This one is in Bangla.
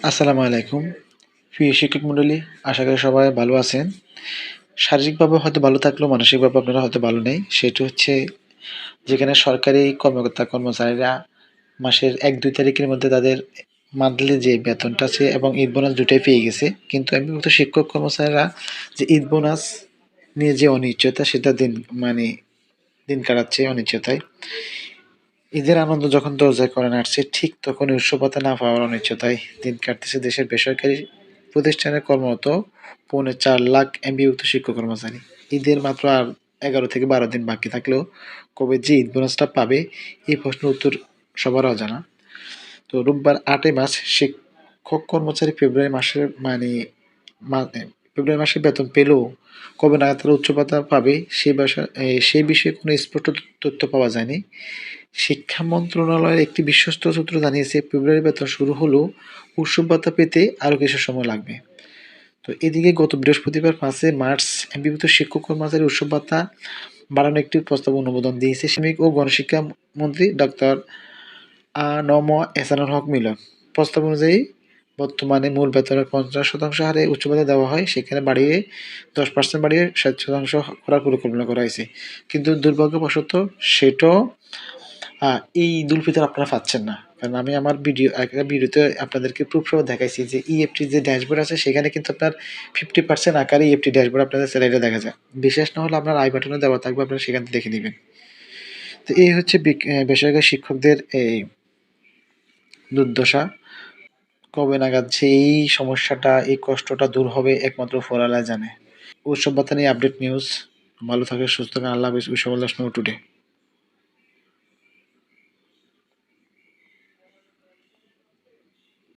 আসসালামু আলাইকুম। প্রিয় শিক্ষক মণ্ডলী, আশা করি সবাই ভালো আছেন। শারীরিকভাবে হয়তো ভালো থাকলেও মানসিকভাবে আপনারা হয়তো ভালো নেই। সেটি হচ্ছে যেখানে সরকারি কর্মচারীরা মাসের ১-২ তারিখের মধ্যে তাদের মান্থলি যে বেতনটা আছে এবং ঈদ বোনাস দুটাই পেয়ে গেছে। কিন্তু এমপিভুক্ত শিক্ষক কর্মচারীরা যে ঈদ বোনাস নিয়ে যে অনিশ্চয়তা সেটা দিন কাটাচ্ছে অনিশ্চয়তায়। ঈদের আনন্দ যখন দরজায় কড়া নাড়ছে ঠিক তখনই উৎসব ভাতা না পাওয়ার অনিশ্চয়তায় দিন কাটতেছে দেশের বেসরকারি প্রতিষ্ঠানে কর্মরত ৪.৫ লাখ এমপিভুক্ত শিক্ষক কর্মচারী। ঈদের মাত্র আর ১১ থেকে ১২ দিন বাকি থাকলেও কবে যে ঈদ বোনাসটা পাবে এই প্রশ্নের উত্তর সবার অজানা। তো রোববার ৮ই মার্চ শিক্ষক কর্মচারী ফেব্রুয়ারি মাসে বেতন পেলেও কবে নাগাদ তারা উচ্চ ভাতা পাবে সেই বিষয়ে কোনো স্পষ্ট তথ্য পাওয়া যায়নি। শিক্ষা মন্ত্রণালয়ের একটি বিশ্বস্ত সূত্র জানিয়েছে ফেব্রুয়ারি বেতন শুরু হলেও উৎসব ভাতা পেতে আরও কিছু সময় লাগবে। তো এদিকে গত বৃহস্পতিবার ৫ই মার্চ এমপিভুক্ত শিক্ষক কর্মচারী উৎসব ভাতা বাড়ানোর একটি প্রস্তাব অনুমোদন দিয়েছে শ্রমিক ও গণশিক্ষা মন্ত্রী ডক্টর আ.ন.ম এহসানুল হক মিলন। প্রস্তাব অনুযায়ী বর্তমানে মূল বেতনের ৫০% হারে উচ্চ ভাতা দেওয়া হয়, সেখানে বাড়িয়ে ১০% বাড়িয়ে ৬০% করার পরিকল্পনা করা হয়েছে। কিন্তু দুর্ভাগ্যবশত সেটাও এই ঈদুল ফিতর আপনারা পাচ্ছেন না। কারণ আমি আমার একটা ভিডিওতে আপনাদেরকে প্রুফ সহ দেখাইছি যে ইএফটি যে ড্যাশবোর্ড আছে সেখানে কিন্তু আপনার 50% আকারে ইএফটি ড্যাশবোর্ড আপনাদের স্যালারিটা দেখা যায়। বিশেষ না হলে আপনার আই বাটনে দেওয়া থাকবে, আপনারা সেখান থেকে দেখে নিবেন। তো এই হচ্ছে বেসরকারি শিক্ষকদের এই দুর্দশা। কবে নাগাদ যে এই সমস্যাটা, এই কষ্টটা দূর হবে একমাত্র উপরওয়ালা জানে। উৎসব ভাতা নিয়ে আপডেট নিউজ। ভালো থাকবেন, সুস্থ থাকবেন। আল্লাহ হাফেজ। Wish all the snow today.